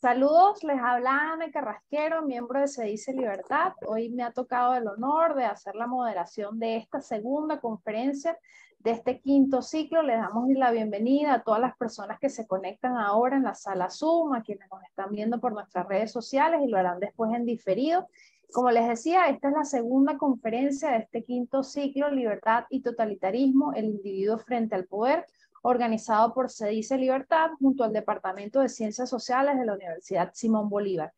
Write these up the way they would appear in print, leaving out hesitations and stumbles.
Saludos, les habla Ana Carrasquero, miembro de Se Dice Libertad. Hoy me ha tocado el honor de hacer la moderación de esta segunda conferencia de este quinto ciclo. Les damos la bienvenida a todas las personas que se conectan ahora en la sala Zoom, a quienes nos están viendo por nuestras redes sociales y lo harán después en diferido. Como les decía, esta es la segunda conferencia de este quinto ciclo, Libertad y Totalitarismo, el individuo frente al poder, organizado por Se Dice Libertad junto al Departamento de Ciencias Sociales de la Universidad Simón Bolívar.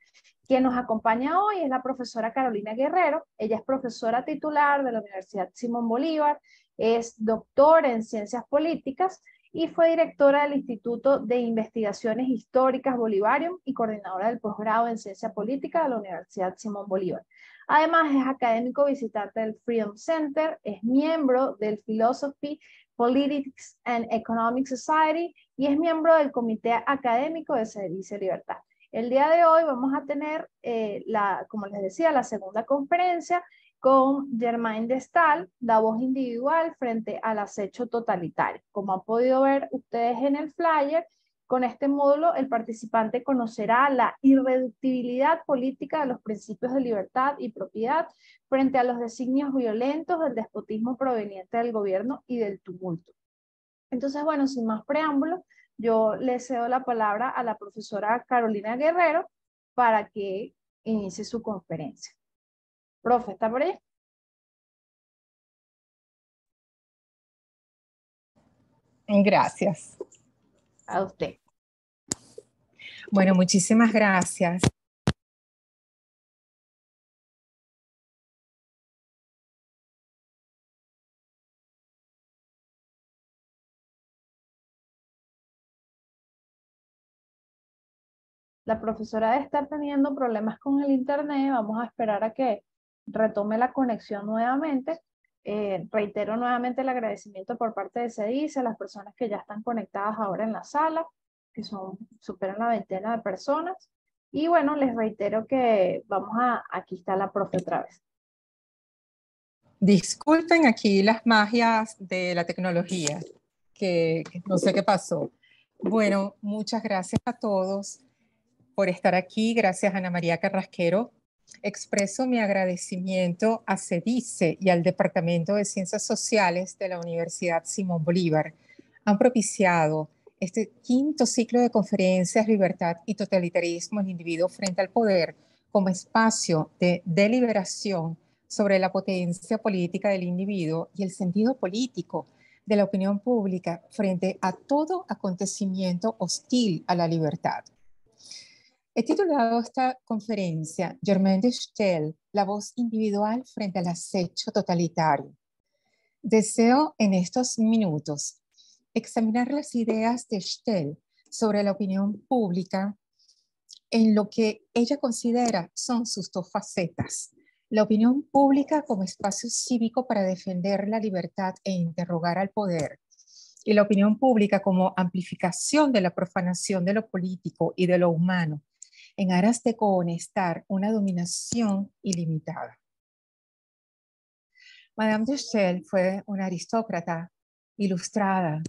Quien nos acompaña hoy es la profesora Carolina Guerrero. Ella es profesora titular de la Universidad Simón Bolívar, es doctora en Ciencias Políticas y fue directora del Instituto de Investigaciones Históricas Bolivarium y coordinadora del posgrado en Ciencia Política de la Universidad Simón Bolívar. Además, es académico visitante del Freedom Center, es miembro del Philosophy, Politics and Economic Society y es miembro del comité académico de Se Dice Libertad. El día de hoy vamos a tener, como les decía, la segunda conferencia con Germain de Stael, la voz individual frente al acecho totalitario. Como han podido ver ustedes en el flyer, con este módulo el participante conocerá la irreductibilidad política de los principios de libertad y propiedad frente a los designios violentos del despotismo proveniente del gobierno y del tumulto. Entonces, bueno, sin más preámbulos, yo le cedo la palabra a la profesora Carolina Guerrero para que inicie su conferencia. Profe, ¿está por ahí? Gracias. A usted. Bueno, muchísimas gracias. La profesora debe estar teniendo problemas con el internet. Vamos a esperar a que retome la conexión nuevamente. Reitero nuevamente el agradecimiento por parte de CEDICE a las personas que ya están conectadas ahora en la sala, que superan la veintena de personas. Y bueno, les reitero que aquí está la profe otra vez. Disculpen aquí las magias de la tecnología, que no sé qué pasó. Bueno, muchas gracias a todos por estar aquí. Gracias, Ana María Carrasquero. Expreso mi agradecimiento a CEDICE y al Departamento de Ciencias Sociales de la Universidad Simón Bolívar. Han propiciado este quinto ciclo de conferencias Libertad y Totalitarismo, el individuo frente al poder, como espacio de deliberación sobre la potencia política del individuo y el sentido político de la opinión pública frente a todo acontecimiento hostil a la libertad. He titulado esta conferencia Germain de Stael, la voz individual frente al acecho totalitario. Deseo en estos minutos examinar las ideas de Stael sobre la opinión pública en lo que ella considera son sus dos facetas. La opinión pública como espacio cívico para defender la libertad e interrogar al poder, y la opinión pública como amplificación de la profanación de lo político y de lo humano en aras de cohonestar una dominación ilimitada. Madame de Stael fue una aristócrata ilustrada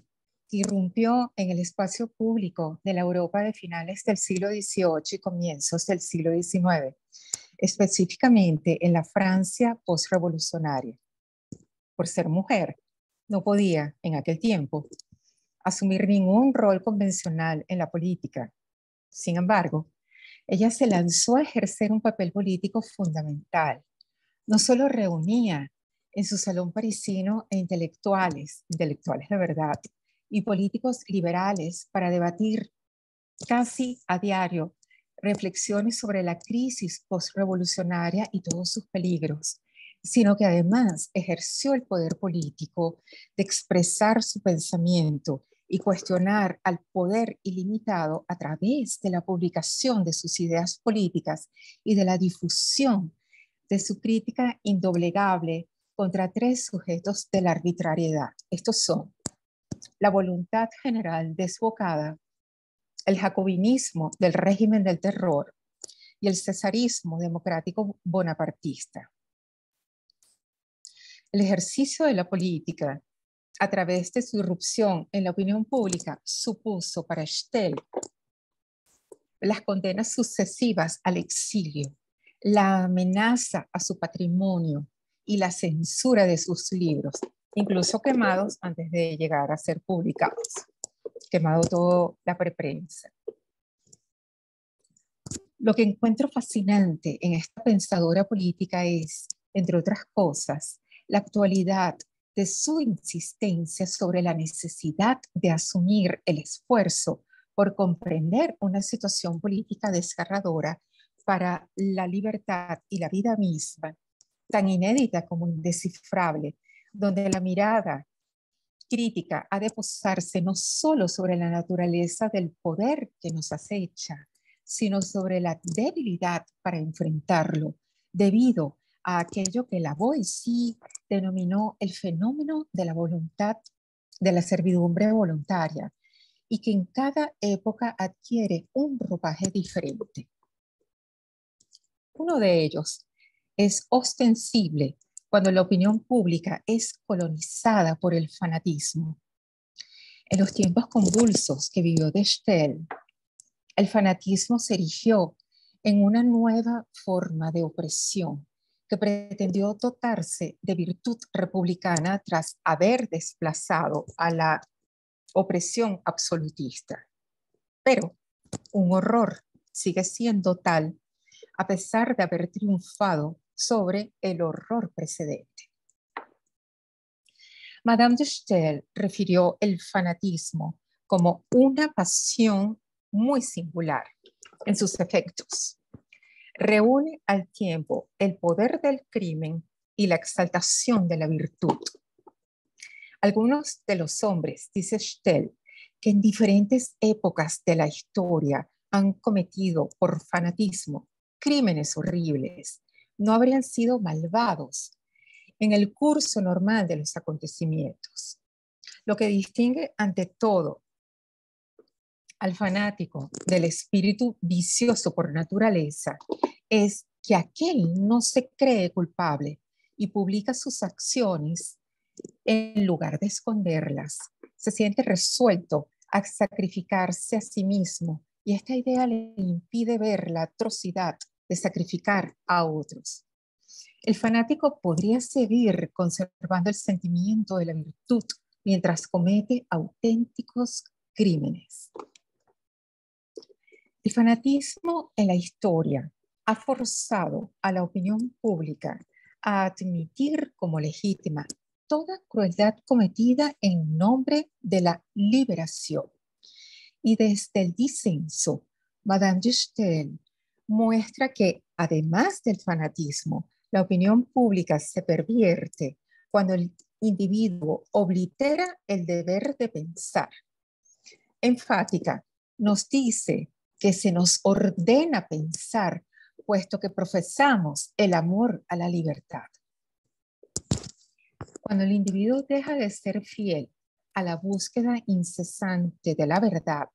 que irrumpió en el espacio público de la Europa de finales del siglo XVIII y comienzos del siglo XIX, específicamente en la Francia postrevolucionaria. Por ser mujer, no podía, en aquel tiempo, asumir ningún rol convencional en la política. Sin embargo, ella se lanzó a ejercer un papel político fundamental. No solo reunía en su salón parisino intelectuales de verdad, y políticos liberales para debatir casi a diario reflexiones sobre la crisis postrevolucionaria y todos sus peligros, sino que además ejerció el poder político de expresar su pensamiento y cuestionar al poder ilimitado a través de la publicación de sus ideas políticas y de la difusión de su crítica indoblegable contra tres sujetos de la arbitrariedad. Estos son la voluntad general desbocada, el jacobinismo del régimen del terror y el cesarismo democrático bonapartista. El ejercicio de la política a través de su irrupción en la opinión pública supuso para Stel las condenas sucesivas al exilio, la amenaza a su patrimonio y la censura de sus libros, incluso quemados antes de llegar a ser publicados, quemado toda la preprensa. Lo que encuentro fascinante en esta pensadora política es, entre otras cosas, la actualidad de su insistencia sobre la necesidad de asumir el esfuerzo por comprender una situación política desgarradora para la libertad y la vida misma, tan inédita como indescifrable, donde la mirada crítica ha de posarse no solo sobre la naturaleza del poder que nos acecha, sino sobre la debilidad para enfrentarlo, debido a aquello que Lavoisier denominó el fenómeno de la voluntad, de la servidumbre voluntaria, y que en cada época adquiere un ropaje diferente. Uno de ellos es ostensible cuando la opinión pública es colonizada por el fanatismo. En los tiempos convulsos que vivió de Stel, el fanatismo se erigió en una nueva forma de opresión que pretendió dotarse de virtud republicana tras haber desplazado a la opresión absolutista. Pero un horror sigue siendo tal a pesar de haber triunfado sobre el horror precedente. Madame de Staël refirió el fanatismo como una pasión muy singular en sus efectos. Reúne al tiempo el poder del crimen y la exaltación de la virtud. Algunos de los hombres, dice Staël, que en diferentes épocas de la historia han cometido por fanatismo crímenes horribles, no habrían sido malvados en el curso normal de los acontecimientos. Lo que distingue ante todo al fanático del espíritu vicioso por naturaleza es que aquel no se cree culpable y publica sus acciones en lugar de esconderlas. Se siente resuelto a sacrificarse a sí mismo y esta idea le impide ver la atrocidad de sacrificar a otros. El fanático podría seguir conservando el sentimiento de la virtud mientras comete auténticos crímenes. El fanatismo en la historia ha forzado a la opinión pública a admitir como legítima toda crueldad cometida en nombre de la liberación. Y desde el disenso, Madame de Staël muestra que, además del fanatismo, la opinión pública se pervierte cuando el individuo oblitera el deber de pensar. Enfática, nos dice que se nos ordena pensar, puesto que profesamos el amor a la libertad. Cuando el individuo deja de ser fiel a la búsqueda incesante de la verdad,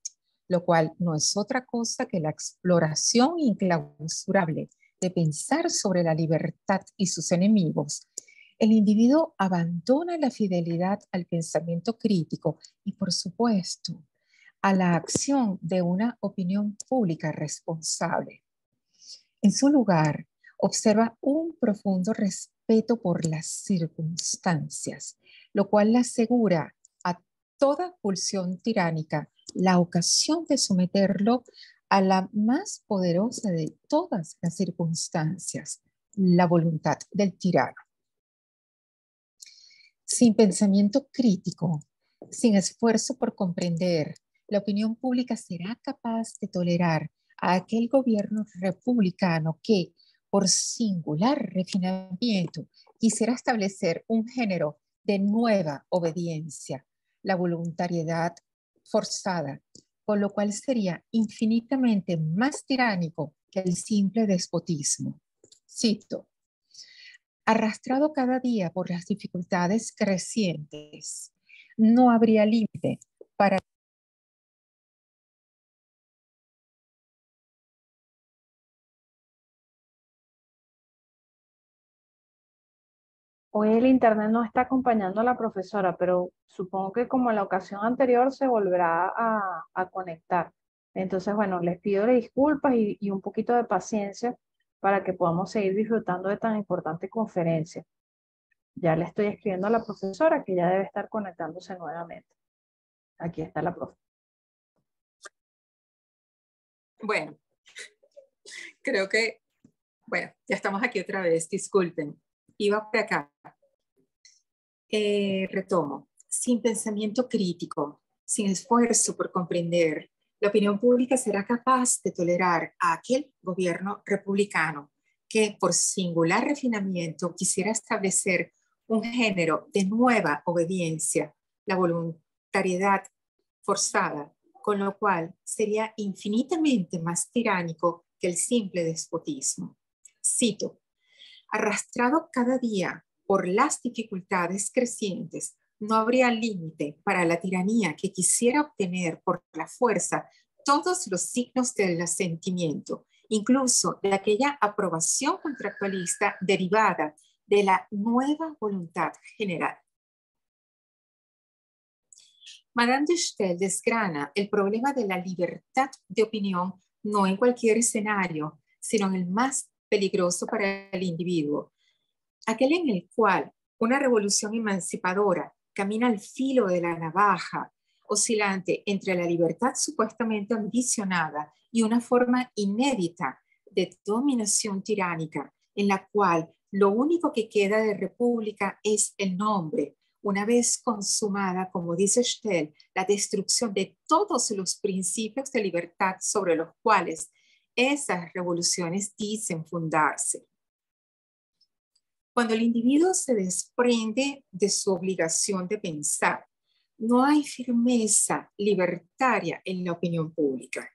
lo cual no es otra cosa que la exploración inclausurable de pensar sobre la libertad y sus enemigos, el individuo abandona la fidelidad al pensamiento crítico y, por supuesto, a la acción de una opinión pública responsable. En su lugar, observa un profundo respeto por las circunstancias, lo cual le asegura a toda pulsión tiránica la ocasión de someterlo a la más poderosa de todas las circunstancias, la voluntad del tirano. Sin pensamiento crítico, sin esfuerzo por comprender, la opinión pública será capaz de tolerar a aquel gobierno republicano que, por singular refinamiento, quisiera establecer un género de nueva obediencia, la voluntariedad forzada, con lo cual sería infinitamente más tiránico que el simple despotismo. Cito: arrastrado cada día por las dificultades crecientes, no habría límite para... Hoy el internet no está acompañando a la profesora, pero supongo que como en la ocasión anterior se volverá a conectar. Entonces, bueno, les pido disculpas y un poquito de paciencia para que podamos seguir disfrutando de tan importante conferencia. Ya le estoy escribiendo a la profesora que ya debe estar conectándose nuevamente. Aquí está la profe. Bueno, creo que, bueno, ya estamos aquí otra vez, disculpen. Iba por acá. Retomo. Sin pensamiento crítico, sin esfuerzo por comprender, la opinión pública será capaz de tolerar a aquel gobierno republicano que, por singular refinamiento, quisiera establecer un género de nueva obediencia, la voluntariedad forzada, con lo cual sería infinitamente más tiránico que el simple despotismo. Cito: arrastrado cada día por las dificultades crecientes, no habría límite para la tiranía que quisiera obtener por la fuerza todos los signos del asentimiento, incluso de aquella aprobación contractualista derivada de la nueva voluntad general. Madame de Staël desgrana el problema de la libertad de opinión no en cualquier escenario, sino en el más peligroso para el individuo, aquel en el cual una revolución emancipadora camina al filo de la navaja, oscilante entre la libertad supuestamente ambicionada y una forma inédita de dominación tiránica, en la cual lo único que queda de república es el nombre, una vez consumada, como dice Staël, la destrucción de todos los principios de libertad sobre los cuales esas revoluciones dicen fundarse. Cuando el individuo se desprende de su obligación de pensar, no hay firmeza libertaria en la opinión pública.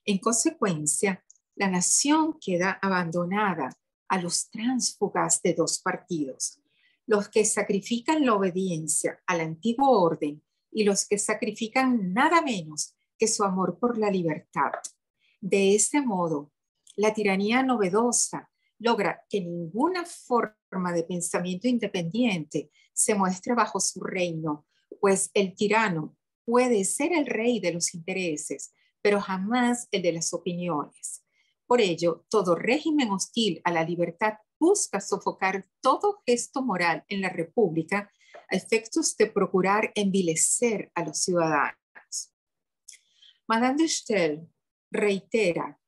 En consecuencia, la nación queda abandonada a los tránsfugas de dos partidos, los que sacrifican la obediencia al antiguo orden y los que sacrifican nada menos que su amor por la libertad. De este modo, la tiranía novedosa logra que ninguna forma de pensamiento independiente se muestre bajo su reino, pues el tirano puede ser el rey de los intereses, pero jamás el de las opiniones. Por ello, todo régimen hostil a la libertad busca sofocar todo gesto moral en la República a efectos de procurar envilecer a los ciudadanos. Madame de Staël reitera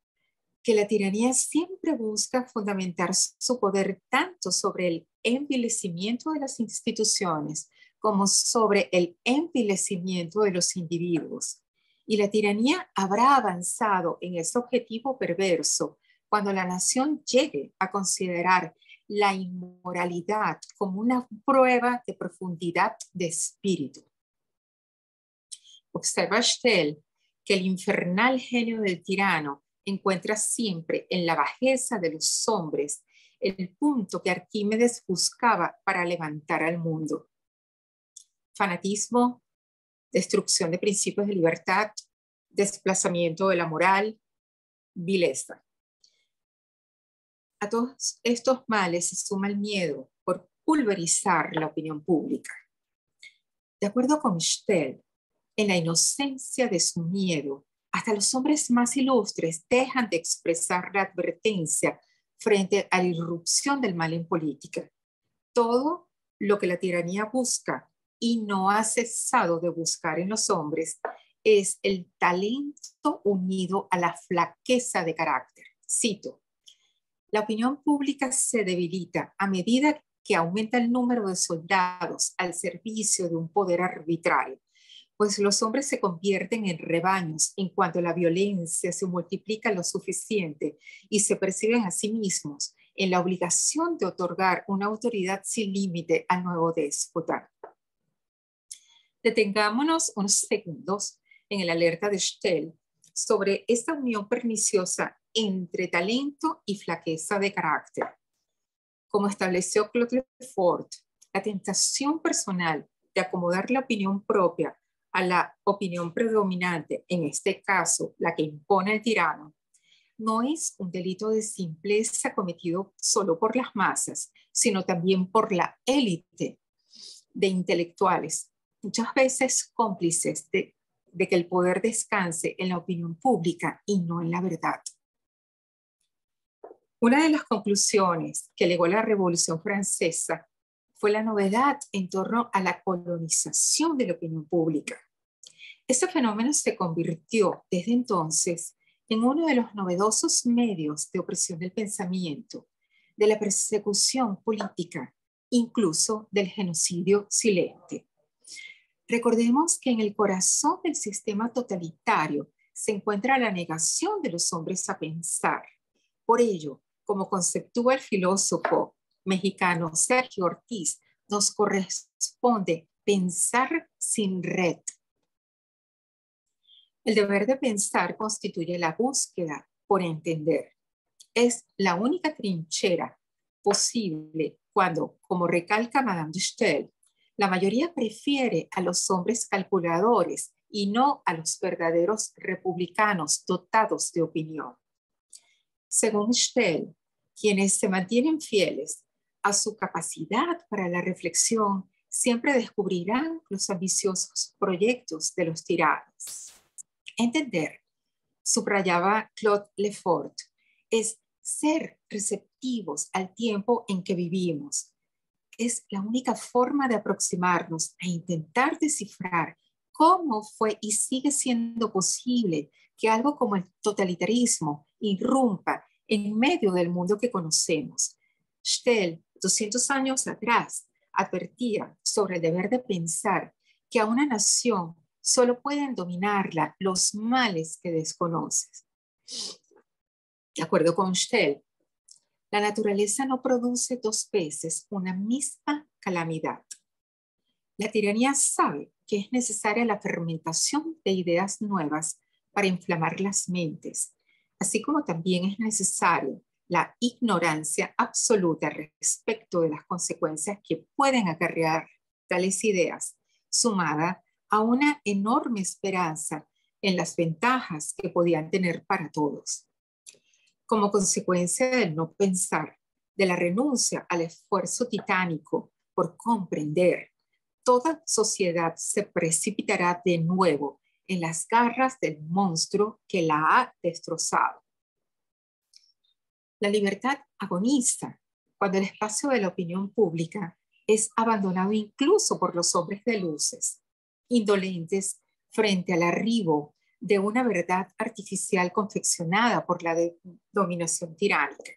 que la tiranía siempre busca fundamentar su poder tanto sobre el envilecimiento de las instituciones como sobre el envilecimiento de los individuos. Y la tiranía habrá avanzado en ese objetivo perverso cuando la nación llegue a considerar la inmoralidad como una prueba de profundidad de espíritu. Observa Staël que el infernal genio del tirano encuentra siempre en la bajeza de los hombres el punto que Arquímedes buscaba para levantar al mundo. Fanatismo, destrucción de principios de libertad, desplazamiento de la moral, vileza. A todos estos males se suma el miedo por pulverizar la opinión pública. De acuerdo con Staël, en la inocencia de su miedo, hasta los hombres más ilustres dejan de expresar la advertencia frente a la irrupción del mal en política. Todo lo que la tiranía busca y no ha cesado de buscar en los hombres es el talento unido a la flaqueza de carácter. Cito: la opinión pública se debilita a medida que aumenta el número de soldados al servicio de un poder arbitrario, pues los hombres se convierten en rebaños en cuanto la violencia se multiplica lo suficiente y se perciben a sí mismos en la obligación de otorgar una autoridad sin límite al nuevo déspota. Detengámonos unos segundos en el alerta de Stell sobre esta unión perniciosa entre talento y flaqueza de carácter. Como estableció Claude Lefort, la tentación personal de acomodar la opinión propia a la opinión predominante, en este caso la que impone el tirano, no es un delito de simpleza cometido solo por las masas, sino también por la élite de intelectuales, muchas veces cómplices de que el poder descanse en la opinión pública y no en la verdad. Una de las conclusiones que legó la Revolución Francesa fue la novedad en torno a la colonización de la opinión pública. Este fenómeno se convirtió desde entonces en uno de los novedosos medios de opresión del pensamiento, de la persecución política, incluso del genocidio silente. Recordemos que en el corazón del sistema totalitario se encuentra la negación de los hombres a pensar. Por ello, como conceptúa el filósofo mexicano Sergio Ortiz, nos corresponde pensar sin red. El deber de pensar constituye la búsqueda por entender. Es la única trinchera posible cuando, como recalca Madame de Staël, la mayoría prefiere a los hombres calculadores y no a los verdaderos republicanos dotados de opinión. Según Staël, quienes se mantienen fieles a su capacidad para la reflexión siempre descubrirán los ambiciosos proyectos de los tiranos. Entender, subrayaba Claude Lefort, es ser receptivos al tiempo en que vivimos. Es la única forma de aproximarnos a intentar descifrar cómo fue y sigue siendo posible que algo como el totalitarismo irrumpa en medio del mundo que conocemos. Staël, 200 años atrás, advertía sobre el deber de pensar que a una nación solo pueden dominarla los males que desconoces. De acuerdo con Staël, la naturaleza no produce dos veces una misma calamidad. La tiranía sabe que es necesaria la fermentación de ideas nuevas para inflamar las mentes, así como también es necesario la ignorancia absoluta respecto de las consecuencias que pueden acarrear tales ideas, sumada a una enorme esperanza en las ventajas que podían tener para todos. Como consecuencia del no pensar, de la renuncia al esfuerzo titánico por comprender, toda sociedad se precipitará de nuevo en las garras del monstruo que la ha destrozado. La libertad agoniza cuando el espacio de la opinión pública es abandonado incluso por los hombres de luces, indolentes frente al arribo de una verdad artificial confeccionada por la dominación tiránica.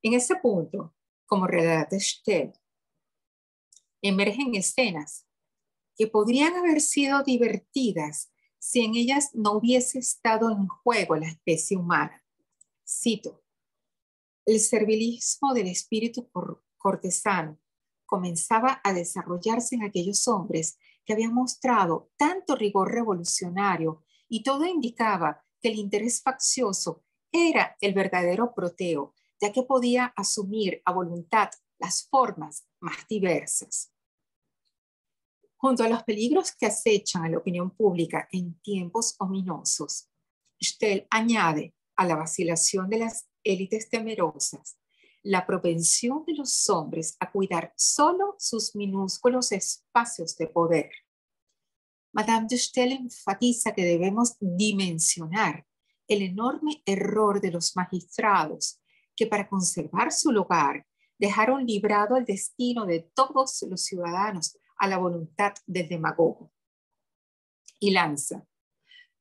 En ese punto, como relata Staël, emergen escenas que podrían haber sido divertidas si en ellas no hubiese estado en juego la especie humana. Cito: el servilismo del espíritu cortesano comenzaba a desarrollarse en aquellos hombres que habían mostrado tanto rigor revolucionario y todo indicaba que el interés faccioso era el verdadero proteo, ya que podía asumir a voluntad las formas más diversas. Junto a los peligros que acechan a la opinión pública en tiempos ominosos, Staël añade a la vacilación de las élites temerosas la propensión de los hombres a cuidar solo sus minúsculos espacios de poder. Madame de Staël enfatiza que debemos dimensionar el enorme error de los magistrados que para conservar su lugar dejaron librado el destino de todos los ciudadanos a la voluntad del demagogo. Y lanza: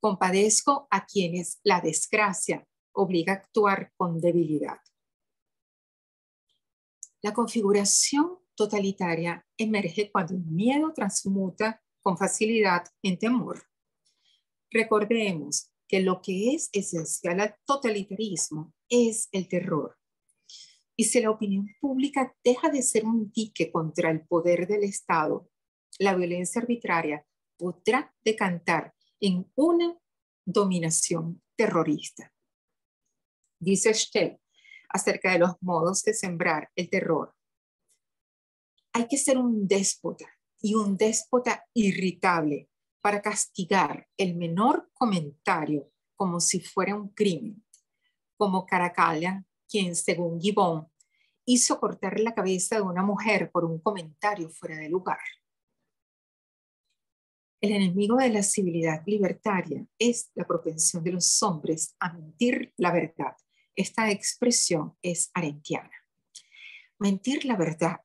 compadezco a quienes la desgracia obliga a actuar con debilidad. La configuración totalitaria emerge cuando el miedo transmuta con facilidad en temor. Recordemos que lo que es esencial al totalitarismo es el terror. Y si la opinión pública deja de ser un dique contra el poder del Estado, la violencia arbitraria podrá decantar en una dominación terrorista. Dice Stell acerca de los modos de sembrar el terror. Hay que ser un déspota y un déspota irritable para castigar el menor comentario como si fuera un crimen, como Caracalla, quien según Gibbon hizo cortar la cabeza de una mujer por un comentario fuera de lugar. El enemigo de la civilidad libertaria es la propensión de los hombres a mentir la verdad. Esta expresión es arendtiana. Mentir la verdad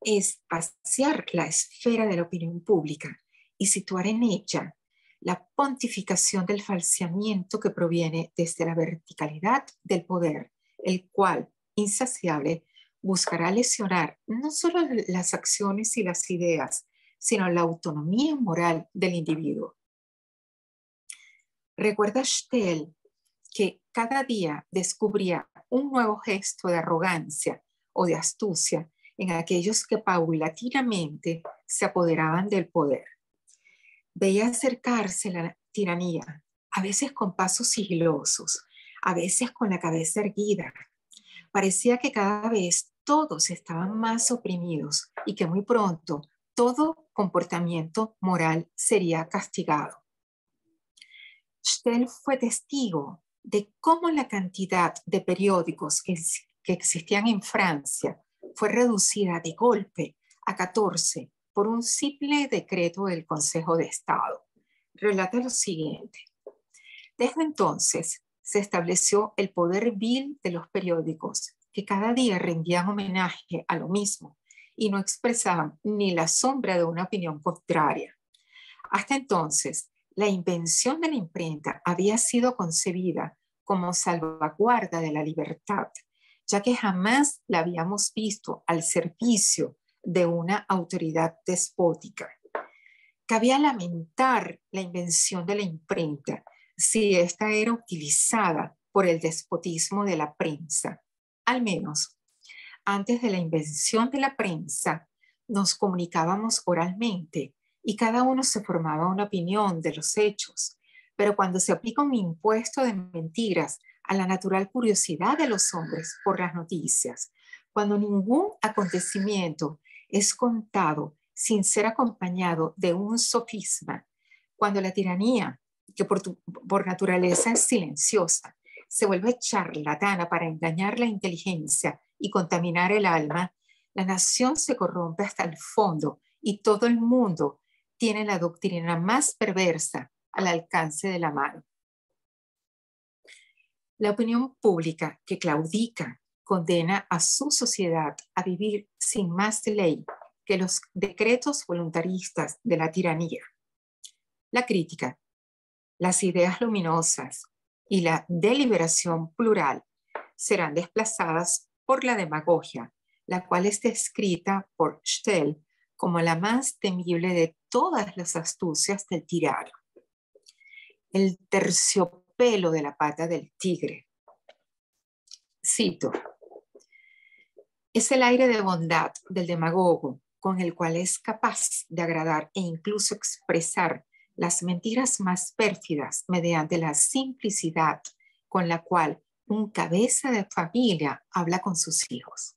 es vaciar la esfera de la opinión pública y situar en ella la pontificación del falseamiento que proviene desde la verticalidad del poder, el cual, insaciable, buscará lesionar no solo las acciones y las ideas, sino la autonomía moral del individuo. Recuerda Stell que cada día descubría un nuevo gesto de arrogancia o de astucia en aquellos que paulatinamente se apoderaban del poder. Veía acercarse la tiranía, a veces con pasos sigilosos, a veces con la cabeza erguida. Parecía que cada vez todos estaban más oprimidos y que muy pronto todo comportamiento moral sería castigado. Stell fue testigo de cómo la cantidad de periódicos que existían en Francia fue reducida de golpe a 14 por un simple decreto del Consejo de Estado. Relata lo siguiente. Desde entonces se estableció el poder vil de los periódicos, que cada día rendían homenaje a lo mismo y no expresaban ni la sombra de una opinión contraria. Hasta entonces, la invención de la imprenta había sido concebida como salvaguarda de la libertad, ya que jamás la habíamos visto al servicio de una autoridad despótica. Cabía lamentar la invención de la imprenta si ésta era utilizada por el despotismo de la prensa. Al menos, antes de la invención de la prensa, nos comunicábamos oralmente y cada uno se formaba una opinión de los hechos. Pero cuando se aplica un impuesto de mentiras a la natural curiosidad de los hombres por las noticias, cuando ningún acontecimiento es contado sin ser acompañado de un sofisma, cuando la tiranía, que por naturaleza es silenciosa, se vuelve charlatana para engañar la inteligencia y contaminar el alma, la nación se corrompe hasta el fondo y todo el mundo tiene la doctrina más perversa al alcance de la mano. La opinión pública que claudica condena a su sociedad a vivir sin más ley que los decretos voluntaristas de la tiranía. La crítica, las ideas luminosas y la deliberación plural serán desplazadas por la demagogia, la cual es descrita por Stell como la más temible de todas las astucias del tirano. El terciopelo de la pata del tigre. Cito: es el aire de bondad del demagogo con el cual es capaz de agradar e incluso expresar las mentiras más pérfidas mediante la simplicidad con la cual un cabeza de familia habla con sus hijos.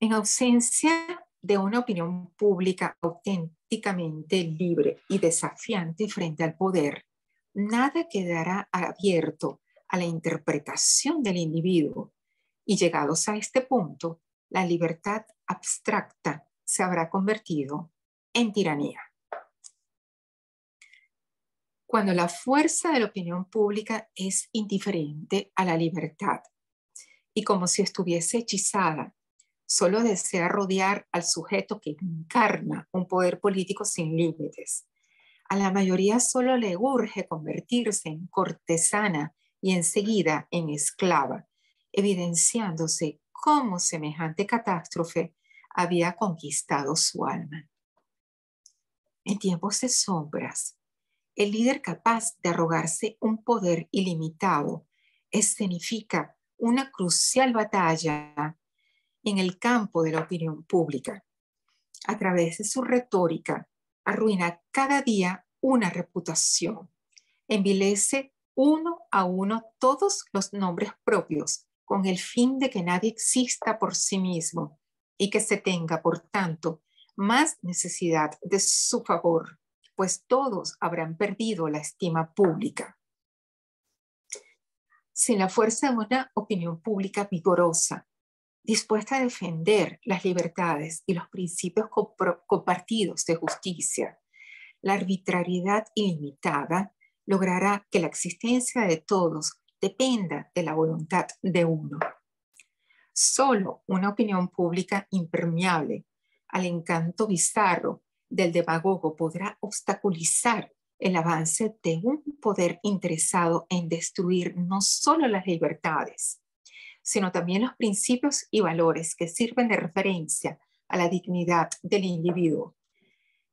En ausencia de una opinión pública auténticamente libre y desafiante frente al poder, nada quedará abierto a la interpretación del individuo, y llegados a este punto, la libertad abstracta se habrá convertido en tiranía. Cuando la fuerza de la opinión pública es indiferente a la libertad y como si estuviese hechizada, solo desea rodear al sujeto que encarna un poder político sin límites. A la mayoría solo le urge convertirse en cortesana y enseguida en esclava, evidenciándose cómo semejante catástrofe había conquistado su alma. En tiempos de sombras, el líder capaz de arrogarse un poder ilimitado escenifica una crucial batalla en el campo de la opinión pública. A través de su retórica, arruina cada día una reputación, envilece uno a uno todos los nombres propios con el fin de que nadie exista por sí mismo y que se tenga, por tanto, más necesidad de su favor, pues todos habrán perdido la estima pública. Sin la fuerza de una opinión pública vigorosa, dispuesta a defender las libertades y los principios compartidos de justicia, la arbitrariedad ilimitada logrará que la existencia de todos dependa de la voluntad de uno. Solo una opinión pública impermeable al encanto bizarro del demagogo podrá obstaculizar el avance de un poder interesado en destruir no solo las libertades, sino también los principios y valores que sirven de referencia a la dignidad del individuo.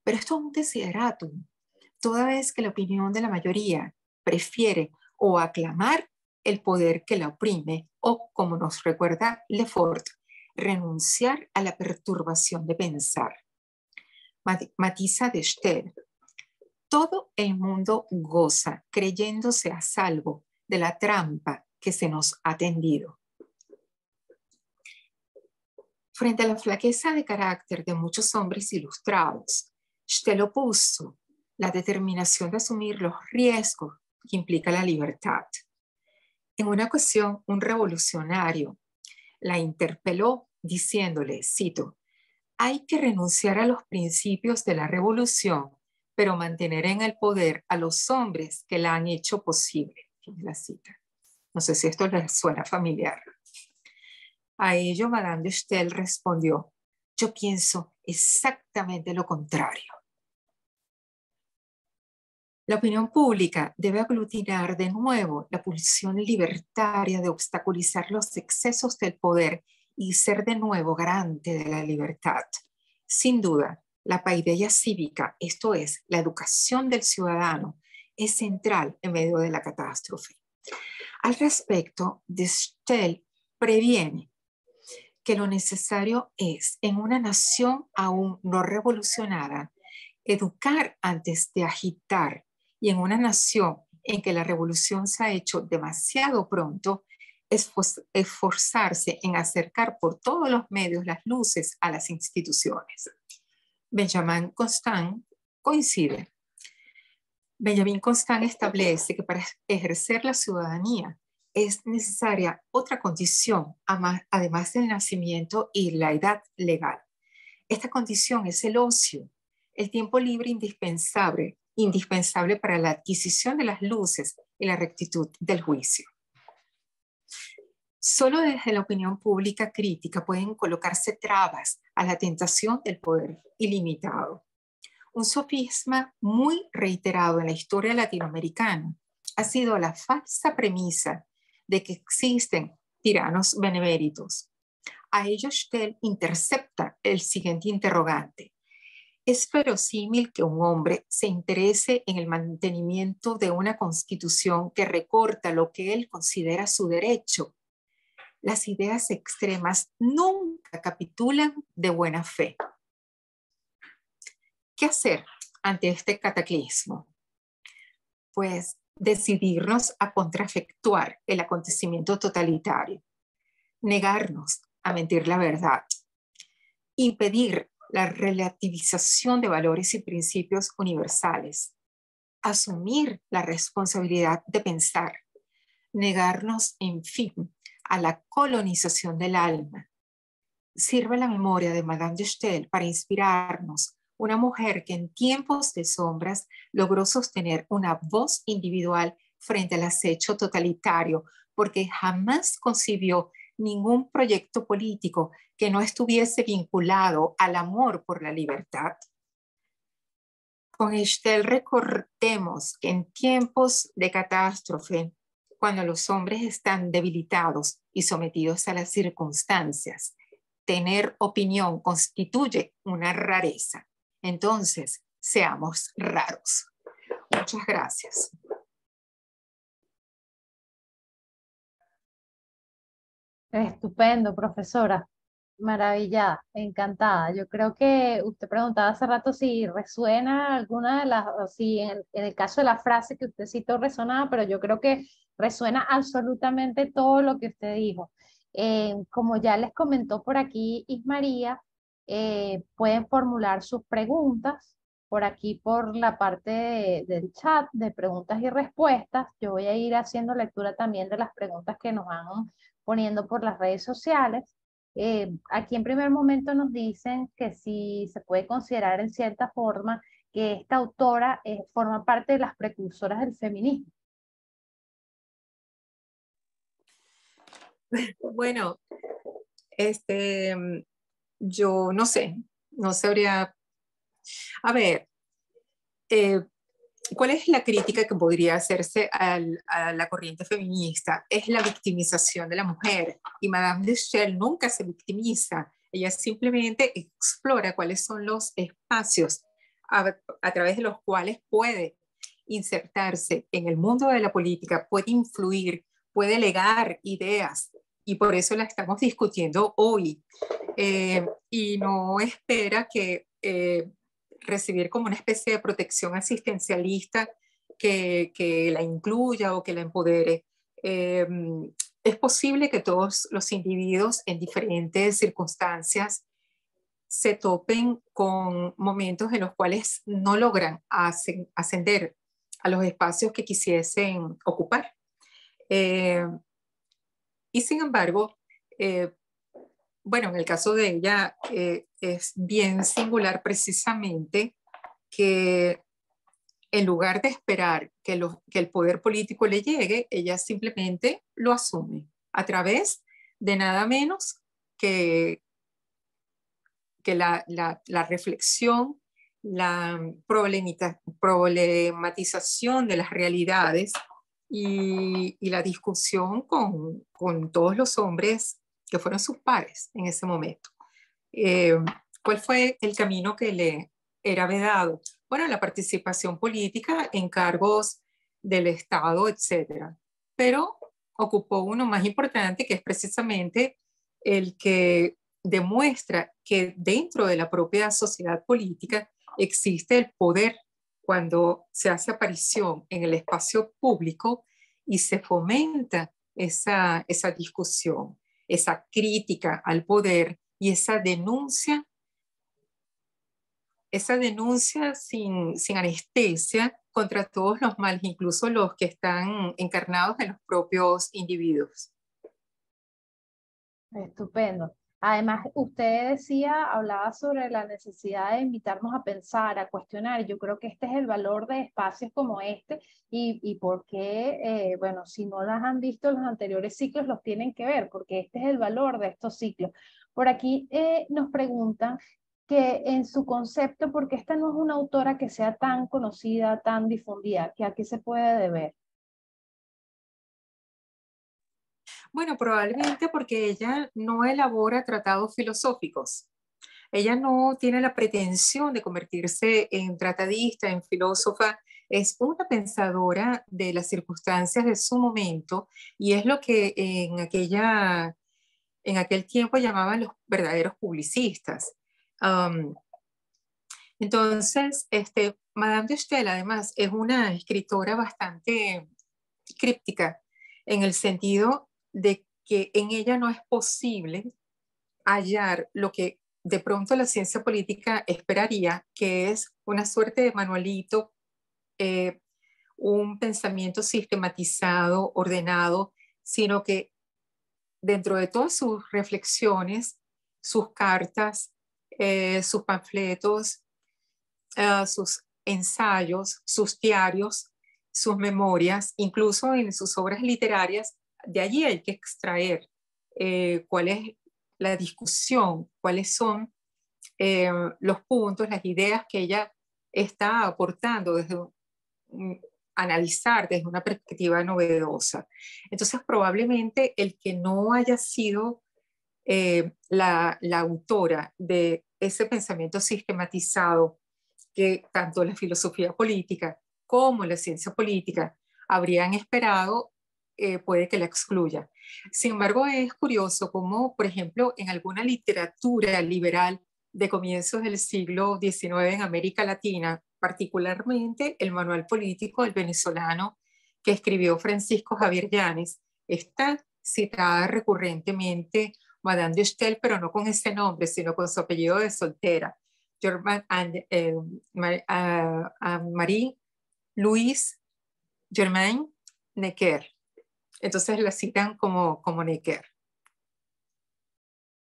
Pero esto es un desideratum, toda vez que la opinión de la mayoría prefiere o aclamar el poder que la oprime o, como nos recuerda Lefort, renunciar a la perturbación de pensar. Matiza de Stel: todo el mundo goza creyéndose a salvo de la trampa que se nos ha tendido. Frente a la flaqueza de carácter de muchos hombres ilustrados, Stel opuso la determinación de asumir los riesgos que implica la libertad. En una ocasión, un revolucionario la interpeló diciéndole, cito: hay que renunciar a los principios de la revolución, pero mantener en el poder a los hombres que la han hecho posible. Fin de la cita. No sé si esto les suena familiar. A ello, Madame de Staël respondió: yo pienso exactamente lo contrario. La opinión pública debe aglutinar de nuevo la pulsión libertaria de obstaculizar los excesos del poder y ser de nuevo garante de la libertad. Sin duda, la paideia cívica, esto es, la educación del ciudadano, es central en medio de la catástrofe. Al respecto, de Staël previene que lo necesario es, en una nación aún no revolucionada, educar antes de agitar, y en una nación en que la revolución se ha hecho demasiado pronto, esforzarse en acercar por todos los medios las luces a las instituciones. Benjamin Constant coincide. Benjamin Constant establece que para ejercer la ciudadanía es necesaria otra condición, además del nacimiento y la edad legal. Esta condición es el ocio, el tiempo libre indispensable para la adquisición de las luces y la rectitud del juicio. Solo desde la opinión pública crítica pueden colocarse trabas a la tentación del poder ilimitado. Un sofisma muy reiterado en la historia latinoamericana ha sido la falsa premisa de que existen tiranos beneméritos. A ello Staël intercepta el siguiente interrogante: ¿es verosímil que un hombre se interese en el mantenimiento de una constitución que recorta lo que él considera su derecho? Las ideas extremas nunca capitulan de buena fe. ¿Qué hacer ante este cataclismo? Pues decidirnos a contrafectuar el acontecimiento totalitario, negarnos a mentir la verdad, impedir la relativización de valores y principios universales, asumir la responsabilidad de pensar, negarnos, en fin, a la colonización del alma. Sirve la memoria de Madame de Staël para inspirarnos, una mujer que en tiempos de sombras logró sostener una voz individual frente al acecho totalitario, porque jamás concibió ningún proyecto político que no estuviese vinculado al amor por la libertad. Con Staël recordemos que en tiempos de catástrofe, cuando los hombres están debilitados y sometidos a las circunstancias. Tener opinión constituye una rareza. Entonces, seamos raros. Muchas gracias. Estupendo, profesora. Maravillada, encantada. Yo creo que usted preguntaba hace rato si resuena alguna de las, o si en el caso de la frase que usted citó resonaba, pero yo creo que resuena absolutamente todo lo que usted dijo. Como ya les comentó por aquí Ismaría, pueden formular sus preguntas por aquí por la parte del chat de preguntas y respuestas. Yo voy a ir haciendo lectura también de las preguntas que nos van poniendo por las redes sociales. Aquí en primer momento nos dicen que si se puede considerar en cierta forma que esta autora forma parte de las precursoras del feminismo. Bueno, yo no sé, no sabría. A ver, eh, ¿cuál es la crítica que podría hacerse a la corriente feminista? Es la victimización de la mujer. Y Madame de Staël nunca se victimiza. Ella simplemente explora cuáles son los espacios a través de los cuales puede insertarse en el mundo de la política, puede influir, puede legar ideas. Y por eso la estamos discutiendo hoy. Y no espera que recibir como una especie de protección asistencialista que la incluya o que la empodere. Es posible que todos los individuos en diferentes circunstancias se topen con momentos en los cuales no logran ascender a los espacios que quisiesen ocupar. Eh, y sin embargo, bueno, en el caso de ella es bien singular precisamente que en lugar de esperar que el poder político le llegue, ella simplemente lo asume a través de nada menos que, que la reflexión, la problematización de las realidades y la discusión con todos los hombres que fueron sus pares en ese momento. Eh, ¿Cuál fue el camino que le era vedado? Bueno, la participación política en cargos del Estado, etcétera. Pero ocupó uno más importante, que es precisamente el que demuestra que dentro de la propia sociedad política existe el poder cuando se hace aparición en el espacio público y se fomenta esa discusión, esa crítica al poder y esa denuncia sin anestesia contra todos los males, incluso los que están encarnados en los propios individuos. Estupendo. Además, usted decía, hablaba sobre la necesidad de invitarnos a pensar, a cuestionar. Yo creo que este es el valor de espacios como este y por qué, bueno, si no las han visto los anteriores ciclos, los tienen que ver, porque este es el valor de estos ciclos. Por aquí nos preguntan que en su concepto, porque esta no es una autora que sea tan conocida, tan difundida, que a qué se puede deber. Bueno, probablemente porque ella no elabora tratados filosóficos. Ella no tiene la pretensión de convertirse en tratadista, en filósofa. Es una pensadora de las circunstancias de su momento y es lo que en aquel tiempo llamaban los verdaderos publicistas. Um, entonces, Madame de Staël además es una escritora bastante críptica en el sentido de que en ella no es posible hallar lo que de pronto la ciencia política esperaría, que es una suerte de manualito, eh, un pensamiento sistematizado, ordenado, sino que dentro de todas sus reflexiones, sus cartas, sus panfletos, sus ensayos, sus diarios, sus memorias, incluso en sus obras literarias, de allí hay que extraer cuál es la discusión, cuáles son los puntos, las ideas que ella está aportando desde analizar desde una perspectiva novedosa. Entonces, probablemente el que no haya sido la autora de ese pensamiento sistematizado que tanto la filosofía política como la ciencia política habrían esperado, puede que la excluya. Sin embargo, es curioso cómo, por ejemplo, en alguna literatura liberal de comienzos del siglo XIX en América Latina, particularmente el manual político del venezolano que escribió Francisco Javier Llanes, está citada recurrentemente Madame de Staël, pero no con ese nombre, sino con su apellido de soltera, Marie-Louise Germaine Necker. Entonces la citan como Necker.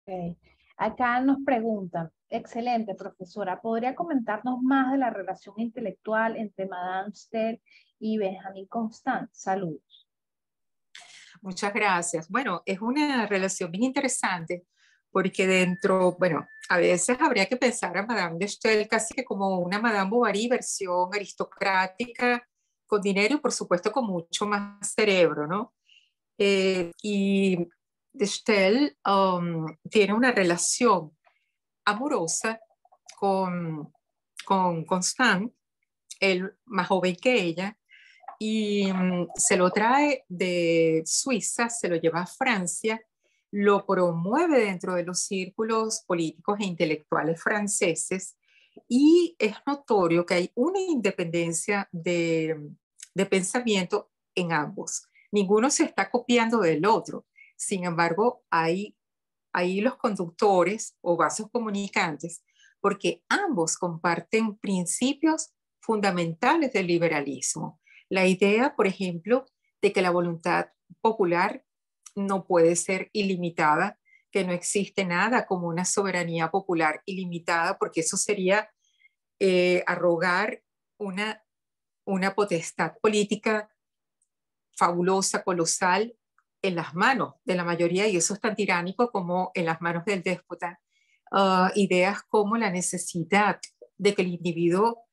Okay. Acá nos preguntan, excelente profesora, ¿podría comentarnos más de la relación intelectual entre Madame Staël y Benjamin Constant? Saludos. Muchas gracias. Bueno, es una relación bien interesante porque dentro, bueno, a veces habría que pensar a Madame de Staël casi que como una Madame Bovary versión aristocrática, con dinero y por supuesto con mucho más cerebro, ¿no? Y de Staël tiene una relación amorosa con Constant, él más joven que ella, y se lo trae de Suiza, se lo lleva a Francia, lo promueve dentro de los círculos políticos e intelectuales franceses y es notorio que hay una independencia de pensamiento en ambos. Ninguno se está copiando del otro. Sin embargo, hay los conductores o vasos comunicantes porque ambos comparten principios fundamentales del liberalismo. La idea, por ejemplo, de que la voluntad popular no puede ser ilimitada, que no existe nada como una soberanía popular ilimitada, porque eso sería arrogar una potestad política fabulosa, colosal, en las manos de la mayoría, y eso es tan tiránico como en las manos del déspota. Ideas como la necesidad de que el individuo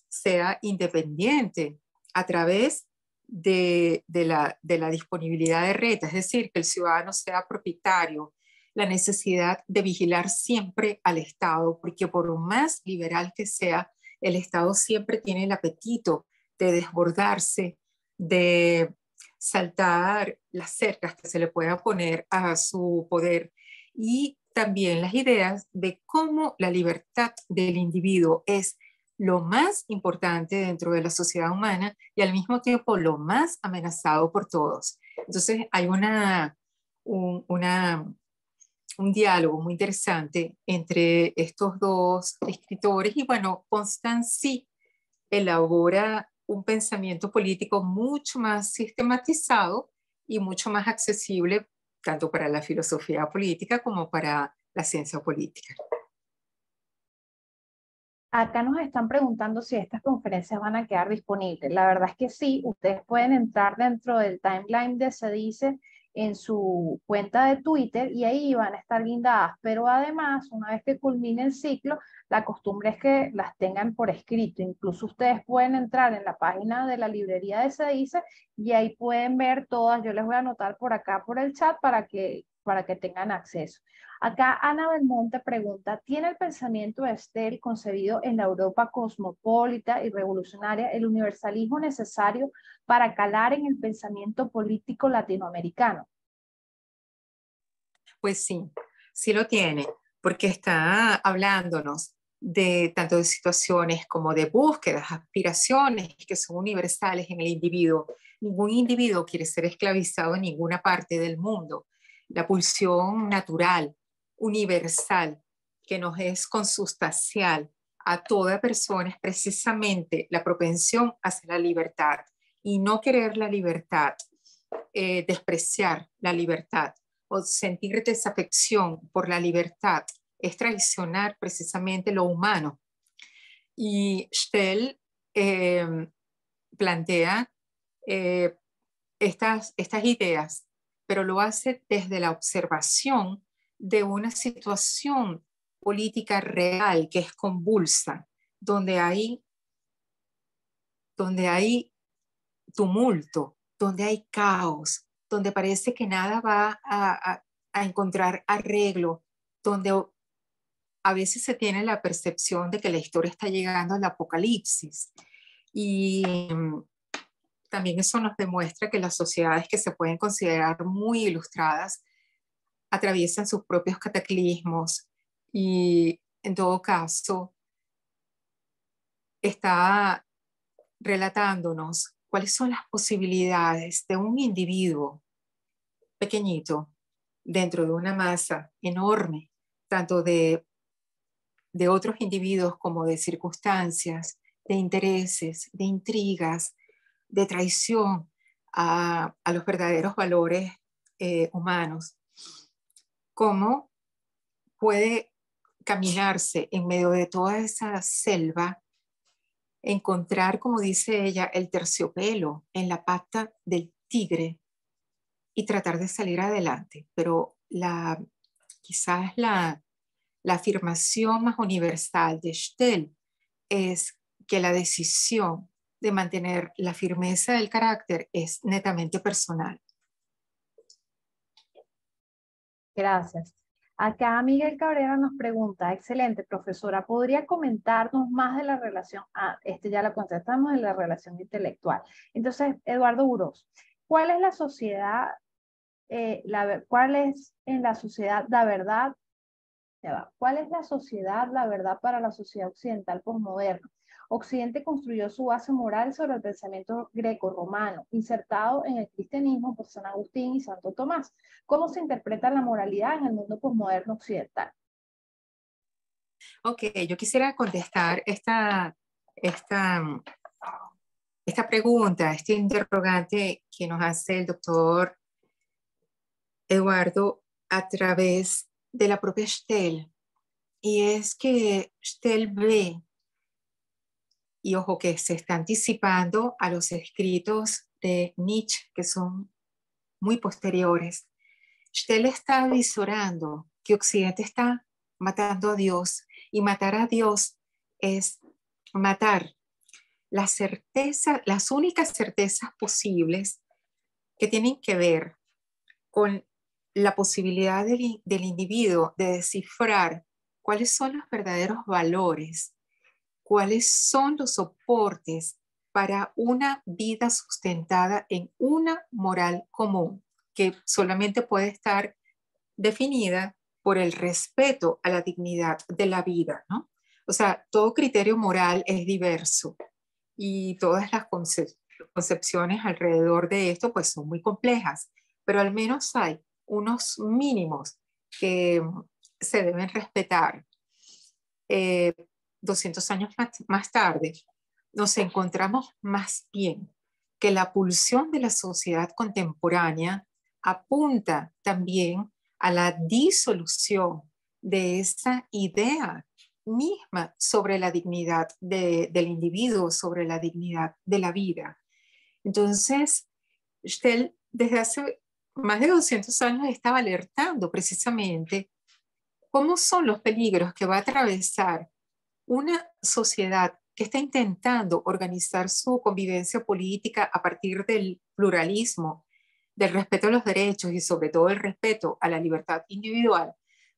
sea independiente a través de la disponibilidad de renta, es decir, que el ciudadano sea propietario, la necesidad de vigilar siempre al Estado, porque por más liberal que sea, el Estado siempre tiene el apetito de desbordarse, de saltar las cercas que se le pueda poner a su poder y también las ideas de cómo la libertad del individuo es lo más importante dentro de la sociedad humana y al mismo tiempo lo más amenazado por todos. Entonces hay un diálogo muy interesante entre estos dos escritores y bueno, Constancy elabora un pensamiento político mucho más sistematizado y mucho más accesible tanto para la filosofía política como para la ciencia política. Acá nos están preguntando si estas conferencias van a quedar disponibles. La verdad es que sí, ustedes pueden entrar dentro del timeline de Se Dice en su cuenta de Twitter y ahí van a estar guindadas. Pero además, una vez que culmine el ciclo, la costumbre es que las tengan por escrito. Incluso ustedes pueden entrar en la página de la librería de Se Dice y ahí pueden ver todas. Yo les voy a anotar por acá por el chat para que tengan acceso. Acá Ana Belmonte pregunta, ¿tiene el pensamiento de Staël concebido en la Europa cosmopolita y revolucionaria el universalismo necesario para calar en el pensamiento político latinoamericano? Pues sí, sí lo tiene, porque está hablándonos de tanto de situaciones como de búsquedas, aspiraciones que son universales en el individuo. Ningún individuo quiere ser esclavizado en ninguna parte del mundo. La pulsión natural, universal, que nos es consustancial a toda persona es precisamente la propensión hacia la libertad y no querer la libertad, despreciar la libertad o sentir desafección por la libertad es traicionar precisamente lo humano. Y Staël plantea estas ideas, pero lo hace desde la observación de una situación política real que es convulsa, donde hay tumulto, donde hay caos, donde parece que nada va a encontrar arreglo, donde a veces se tiene la percepción de que la historia está llegando al apocalipsis. Y también eso nos demuestra que las sociedades que se pueden considerar muy ilustradas atraviesan sus propios cataclismos y en todo caso está relatándonos cuáles son las posibilidades de un individuo pequeñito dentro de una masa enorme, tanto de otros individuos como de circunstancias, de intereses, de intrigas, de traición a los verdaderos valores humanos. ¿Cómo puede caminarse en medio de toda esa selva, encontrar, como dice ella, el terciopelo en la pata del tigre y tratar de salir adelante? Pero quizás la afirmación más universal de Stel es que la decisión de mantener la firmeza del carácter es netamente personal. Gracias. Acá Miguel Cabrera nos pregunta, excelente profesora, ¿podría comentarnos más de la relación? Ya la contestamos, de la relación intelectual. Entonces, Eduardo Burós, ¿cuál es la sociedad, cuál es en la sociedad la verdad? ¿Cuál es la sociedad, la verdad para la sociedad occidental posmoderna? Occidente construyó su base moral sobre el pensamiento greco-romano, insertado en el cristianismo por San Agustín y Santo Tomás. ¿Cómo se interpreta la moralidad en el mundo posmoderno occidental? Ok, yo quisiera contestar esta pregunta, este interrogante que nos hace el doctor Eduardo a través de la propia Stel. Y es que Stel ve, y ojo que se está anticipando a los escritos de Nietzsche, que son muy posteriores. Stel está visorando que Occidente está matando a Dios, y matar a Dios es matar la certeza, las únicas certezas posibles que tienen que ver con la posibilidad del individuo de descifrar cuáles son los verdaderos valores, cuáles son los soportes para una vida sustentada en una moral común, que solamente puede estar definida por el respeto a la dignidad de la vida, ¿no? O sea, todo criterio moral es diverso y todas las concepciones alrededor de esto pues son muy complejas, pero al menos hay unos mínimos que se deben respetar. 200 años más tarde, nos encontramos más bien que la pulsión de la sociedad contemporánea apunta también a la disolución de esa idea misma sobre la dignidad del individuo, sobre la dignidad de la vida. Entonces, Stel desde hace más de 200 años estaba alertando precisamente cómo son los peligros que va a atravesar una sociedad que está intentando organizar su convivencia política a partir del pluralismo, del respeto a los derechos y sobre todo el respeto a la libertad individual,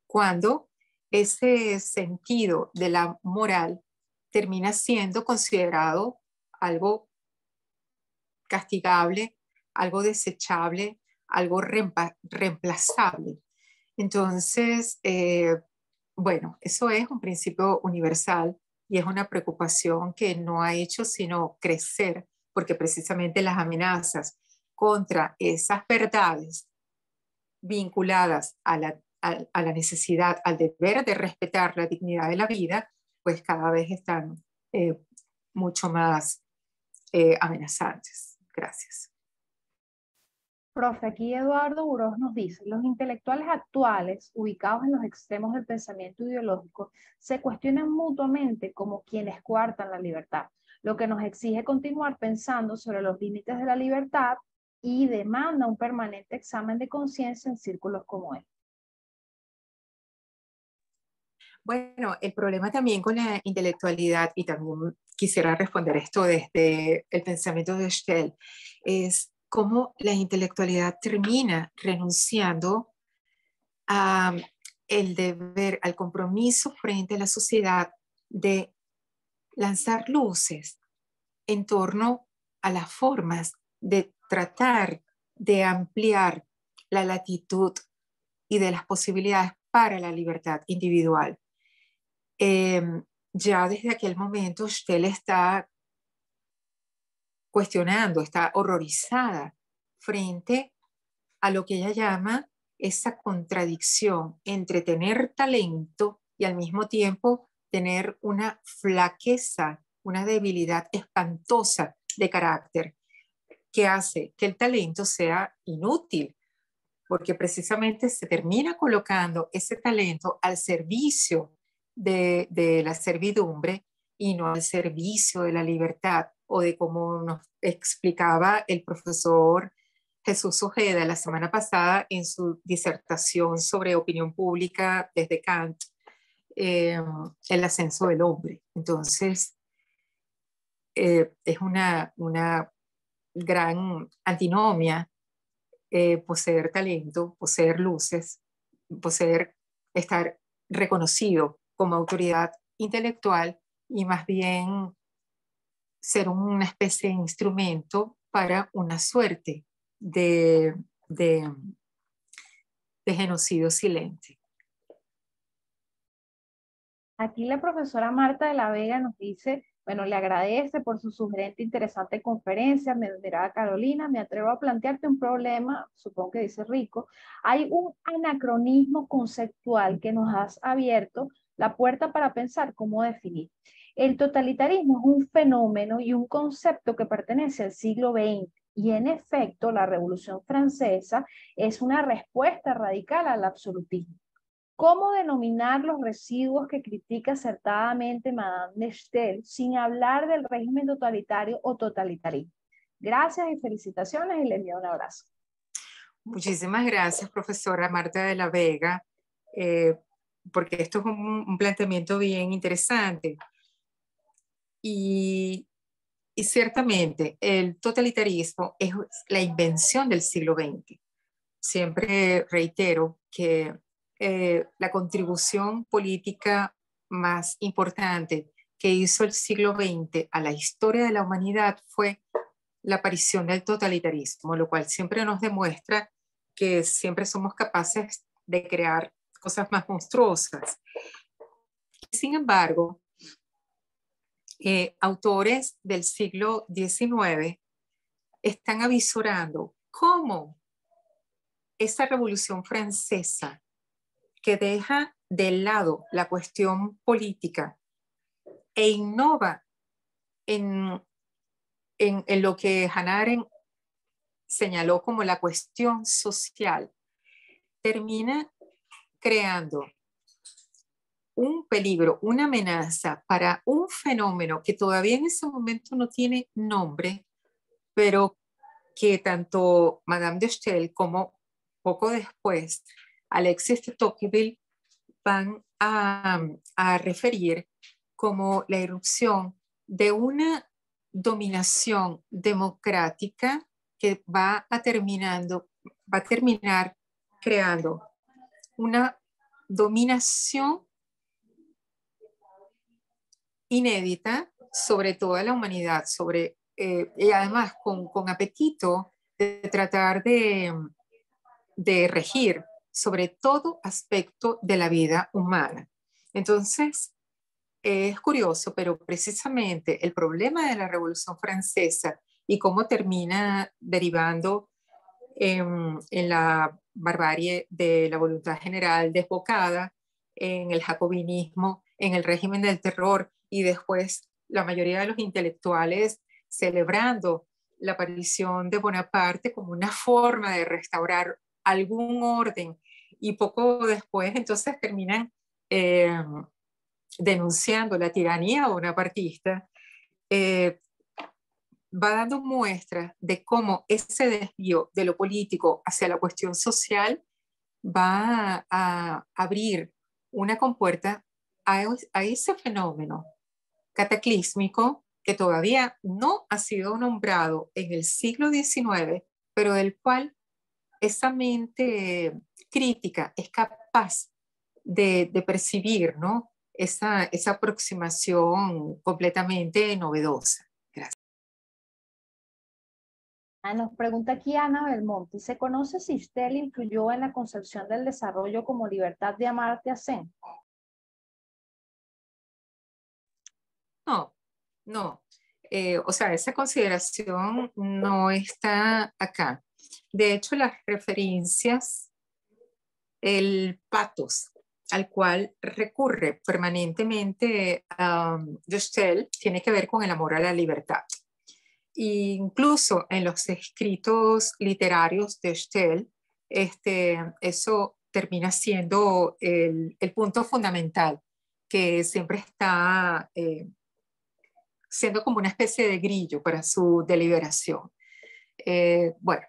cuando ese sentido de la moral termina siendo considerado algo castigable, algo desechable, algo reemplazable. Entonces, bueno, eso es un principio universal y es una preocupación que no ha hecho sino crecer, porque precisamente las amenazas contra esas verdades vinculadas a la necesidad, al deber de respetar la dignidad de la vida, pues cada vez están mucho más amenazantes. Gracias. Profe, aquí Eduardo Burós nos dice, los intelectuales actuales, ubicados en los extremos del pensamiento ideológico, se cuestionan mutuamente como quienes coartan la libertad, lo que nos exige continuar pensando sobre los límites de la libertad y demanda un permanente examen de conciencia en círculos como este. Bueno, el problema también con la intelectualidad, y también quisiera responder esto desde el pensamiento de Stel, es cómo la intelectualidad termina renunciando a el deber, al compromiso frente a la sociedad de lanzar luces en torno a las formas de tratar de ampliar la latitud y de las posibilidades para la libertad individual. Eh, ya desde aquel momento usted le está cuestionando, está horrorizada frente a lo que ella llama esa contradicción entre tener talento y al mismo tiempo tener una flaqueza, una debilidad espantosa de carácter que hace que el talento sea inútil, porque precisamente se termina colocando ese talento al servicio de la servidumbre y no al servicio de la libertad, o de como nos explicaba el profesor Jesús Ojeda la semana pasada en su disertación sobre opinión pública desde Kant, el ascenso del hombre. Entonces, es una gran antinomia poseer talento, poseer luces, poseer, estar reconocido como autoridad intelectual y más bien ser una especie de instrumento para una suerte de, de, de genocidio silente. Aquí la profesora Marta de la Vega nos dice, bueno, le agradece por su sugerente e interesante conferencia. Mira, Carolina, me atrevo a plantearte un problema, supongo que dice Rico. Hay un anacronismo conceptual que nos has abierto la puerta para pensar cómo definir. El totalitarismo es un fenómeno y un concepto que pertenece al siglo XX. Y en efecto, la Revolución Francesa es una respuesta radical al absolutismo. ¿Cómo denominar los residuos que critica acertadamente Madame de Staël sin hablar del régimen totalitario o totalitarismo? Gracias y felicitaciones y le envío un abrazo. Muchísimas gracias, profesora Marta de la Vega, eh, porque esto es un planteamiento bien interesante. Y ciertamente el totalitarismo es la invención del siglo XX. Siempre reitero que la contribución política más importante que hizo el siglo XX a la historia de la humanidad fue la aparición del totalitarismo, lo cual siempre nos demuestra que siempre somos capaces de crear cosas más monstruosas. Sin embargo, autores del siglo XIX están avisorando cómo esa revolución francesa que deja de lado la cuestión política e innova en lo que Hannah Arendt señaló como la cuestión social, termina creando un peligro, una amenaza para un fenómeno que todavía en ese momento no tiene nombre, pero que tanto Madame de Staël como poco después Alexis de Tocqueville van a referir como la irrupción de una dominación democrática que va a terminar creando una dominación inédita sobre toda la humanidad, y además con apetito de tratar de regir sobre todo aspecto de la vida humana. Entonces, es curioso, pero precisamente el problema de la Revolución Francesa y cómo termina derivando en la barbarie de la voluntad general desbocada, en el jacobinismo, en el régimen del terror y después la mayoría de los intelectuales celebrando la aparición de Bonaparte como una forma de restaurar algún orden y poco después entonces terminan denunciando la tiranía bonapartista, va dando muestras de cómo ese desvío de lo político hacia la cuestión social va a abrir una compuerta a ese fenómeno cataclísmico que todavía no ha sido nombrado en el siglo XIX, pero del cual esa mente crítica es capaz de percibir, ¿no? Esa aproximación completamente novedosa. Gracias. Nos pregunta aquí Ana Belmonte, ¿se conoce si Stel influyó en la concepción del desarrollo como libertad de Amartya Sen? No, no. O sea, esa consideración no está acá. De hecho, las referencias, el patos al cual recurre permanentemente Stel tiene que ver con el amor a la libertad. Incluso en los escritos literarios de Stel, eso termina siendo el punto fundamental, que siempre está siendo como una especie de grillo para su deliberación. Bueno,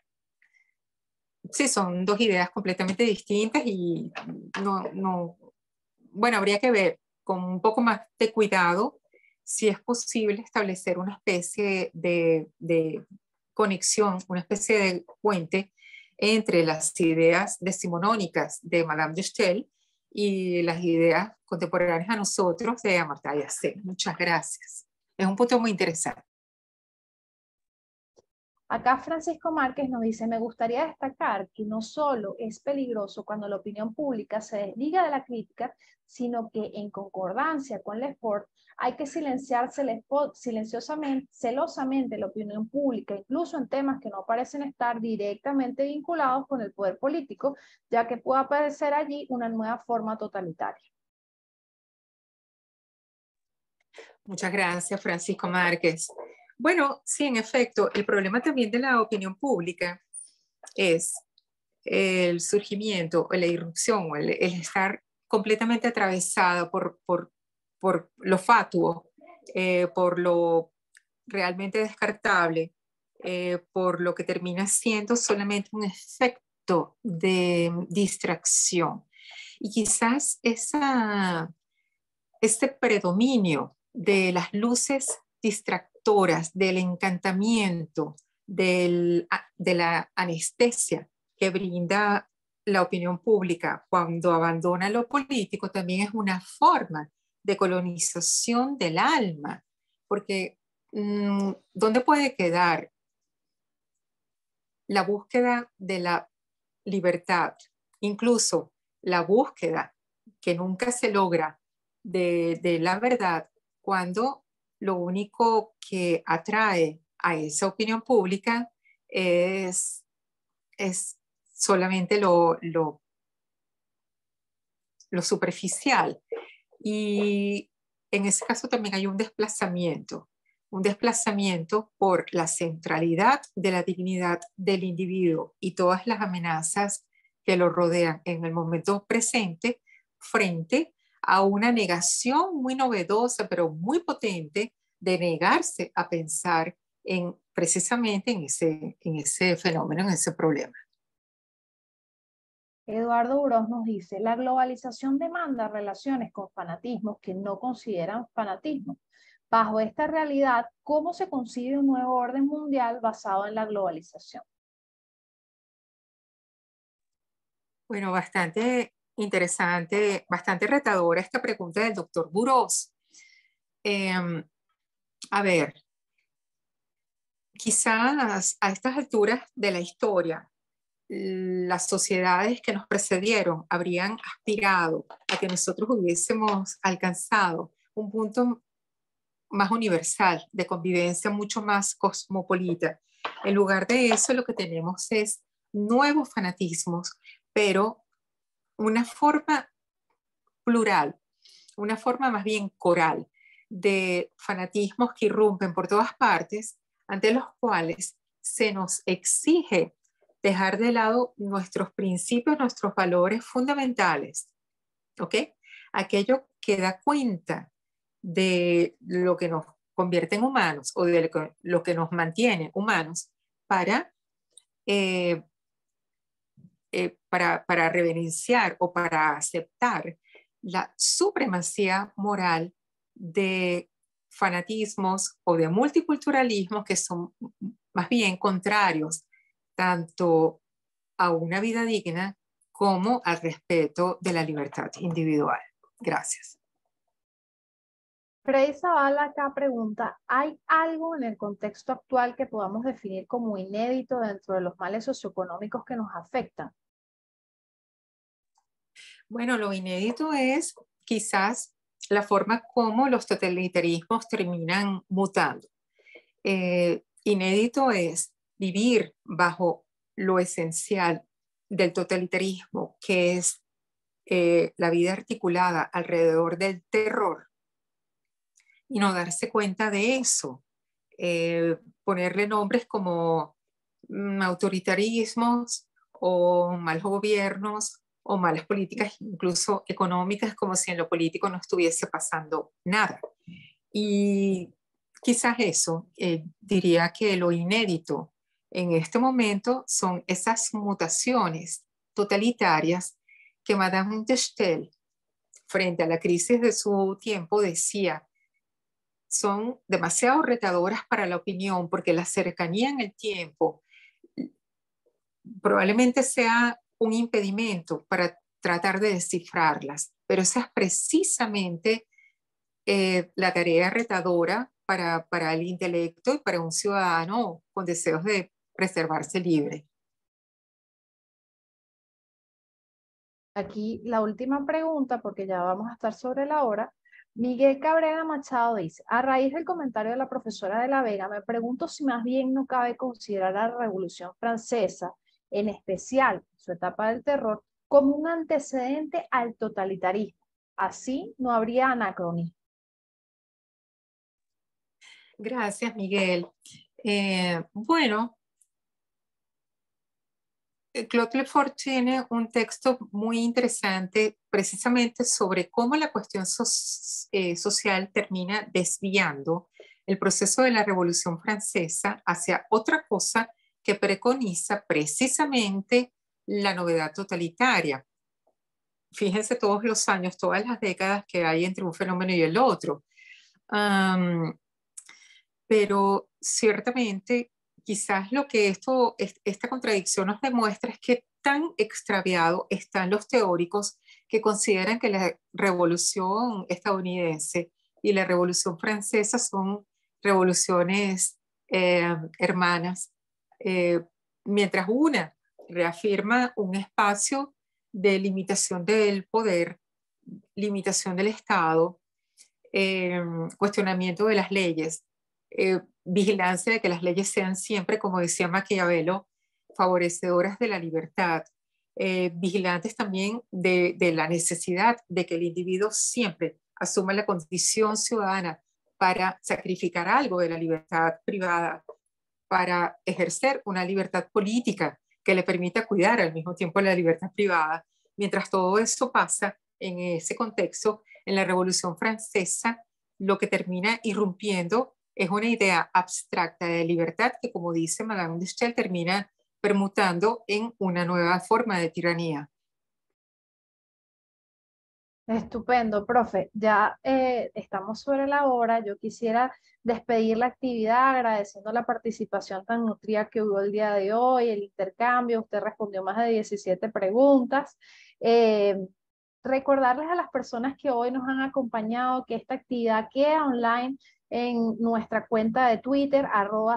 sí, son dos ideas completamente distintas y bueno, habría que ver con un poco más de cuidado si es posible establecer una especie de conexión, una especie de puente entre las ideas decimonónicas de Madame de Staël y las ideas contemporáneas a nosotros de Amartya Sen. Muchas gracias. Es un punto muy interesante. Acá Francisco Márquez nos dice, me gustaría destacar que no solo es peligroso cuando la opinión pública se desliga de la crítica, sino que en concordancia con Lefort hay que silenciar silenciosamente, celosamente la opinión pública, incluso en temas que no parecen estar directamente vinculados con el poder político, ya que puede aparecer allí una nueva forma totalitaria. Muchas gracias, Francisco Márquez. Bueno, sí, en efecto, el problema también de la opinión pública es el surgimiento o la irrupción o el estar completamente atravesada por lo fatuo, por lo realmente descartable, por lo que termina siendo solamente un efecto de distracción. Y quizás este predominio de las luces distractoras, del encantamiento, de la anestesia que brinda la opinión pública cuando abandona lo político, también es una forma de colonización del alma, porque ¿dónde puede quedar la búsqueda de la libertad? Incluso la búsqueda que nunca se logra de la verdad cuando lo único que atrae a esa opinión pública es solamente lo superficial. Y en ese caso también hay un desplazamiento por la centralidad de la dignidad del individuo y todas las amenazas que lo rodean en el momento presente frente a una negación muy novedosa, pero muy potente, de negarse a pensar precisamente en ese fenómeno, en ese problema. Eduardo Uroz nos dice, la globalización demanda relaciones con fanatismos que no consideran fanatismo. Bajo esta realidad, ¿cómo se concibe un nuevo orden mundial basado en la globalización? Bueno, bastante interesante, bastante retadora esta pregunta del doctor Burós. A ver, quizás a estas alturas de la historia, las sociedades que nos precedieron habrían aspirado a que nosotros hubiésemos alcanzado un punto más universal, de convivencia mucho más cosmopolita. En lugar de eso, lo que tenemos es nuevos fanatismos, pero una forma plural, una forma más bien coral de fanatismos que irrumpen por todas partes, ante los cuales se nos exige dejar de lado nuestros principios, nuestros valores fundamentales, ¿ok? Aquello que da cuenta de lo que nos convierte en humanos o de lo que nos mantiene humanos para, para reverenciar o para aceptar la supremacía moral de fanatismos o de multiculturalismos que son más bien contrarios tanto a una vida digna como al respeto de la libertad individual. Gracias. Freddy Zavala acá pregunta, ¿hay algo en el contexto actual que podamos definir como inédito dentro de los males socioeconómicos que nos afectan? Bueno, lo inédito es quizás la forma como los totalitarismos terminan mutando. Inédito es vivir bajo lo esencial del totalitarismo, que es la vida articulada alrededor del terror, y no darse cuenta de eso. Ponerle nombres como autoritarismos o malos gobiernos o malas políticas, incluso económicas, como si en lo político no estuviese pasando nada. Y quizás eso, diría que lo inédito en este momento son esas mutaciones totalitarias que Madame de Staël, frente a la crisis de su tiempo, decía, son demasiado retadoras para la opinión porque la cercanía en el tiempo probablemente sea un impedimento para tratar de descifrarlas, pero esa es precisamente la tarea retadora para el intelecto y para un ciudadano con deseos de preservarse libre. Aquí la última pregunta, porque ya vamos a estar sobre la hora. Miguel Cabrera Machado dice, a raíz del comentario de la profesora de la Vega, me pregunto si más bien no cabe considerar a la Revolución Francesa, en especial su etapa del terror, como un antecedente al totalitarismo. Así no habría anacronismo. Gracias, Miguel. Bueno, Claude Lefort tiene un texto muy interesante precisamente sobre cómo la cuestión social termina desviando el proceso de la Revolución Francesa hacia otra cosa que preconiza precisamente la novedad totalitaria. Fíjense todos los años, todas las décadas que hay entre un fenómeno y el otro. Pero ciertamente quizás lo que esta contradicción nos demuestra es que tan extraviados están los teóricos que consideran que la revolución estadounidense y la revolución francesa son revoluciones hermanas, eh, mientras una reafirma un espacio de limitación del poder, limitación del Estado, cuestionamiento de las leyes, vigilancia de que las leyes sean siempre, como decía Maquiavelo, favorecedoras de la libertad, vigilantes también de la necesidad de que el individuo siempre asuma la condición ciudadana para sacrificar algo de la libertad privada, para ejercer una libertad política que le permita cuidar al mismo tiempo la libertad privada. Mientras todo eso pasa en ese contexto, en la Revolución Francesa, lo que termina irrumpiendo es una idea abstracta de libertad que, como dice Madame de Staël, termina permutando en una nueva forma de tiranía. Estupendo, profe. Ya estamos sobre la hora. Yo quisiera despedir la actividad agradeciendo la participación tan nutrida que hubo el día de hoy, el intercambio. Usted respondió más de 17 preguntas. Eh, Recordarles a las personas que hoy nos han acompañado que esta actividad queda online en nuestra cuenta de Twitter,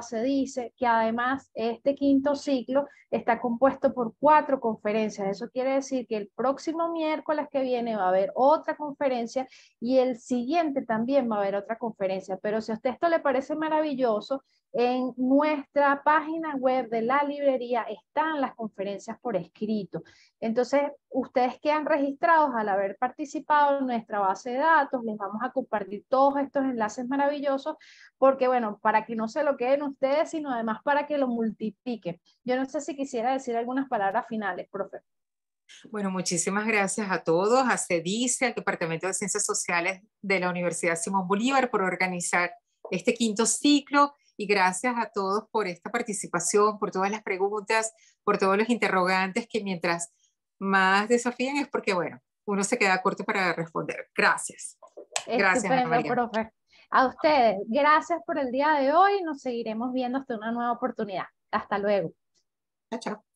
@se dice, que además este quinto ciclo está compuesto por 4 conferencias. Eso quiere decir que el próximo miércoles que viene va a haber otra conferencia y el siguiente también va a haber otra conferencia. Pero si a usted esto le parece maravilloso, en nuestra página web de la librería están las conferencias por escrito. Entonces, ustedes quedan registrados al haber participado en nuestra base de datos. Les vamos a compartir todos estos enlaces maravillosos porque, bueno, para que no se lo queden ustedes, sino además para que lo multipliquen. Yo no sé si quisiera decir algunas palabras finales, profe. Bueno, muchísimas gracias a todos, a CEDICE, al Departamento de Ciencias Sociales de la Universidad Simón Bolívar por organizar este quinto ciclo y gracias a todos por esta participación, por todas las preguntas, por todos los interrogantes que mientras más desafían es porque, bueno, uno se queda corto para responder. Gracias. Gracias, Ana Estupendo, María. profe. A ustedes, gracias por el día de hoy. Nos seguiremos viendo hasta una nueva oportunidad. Hasta luego. Chao, chao.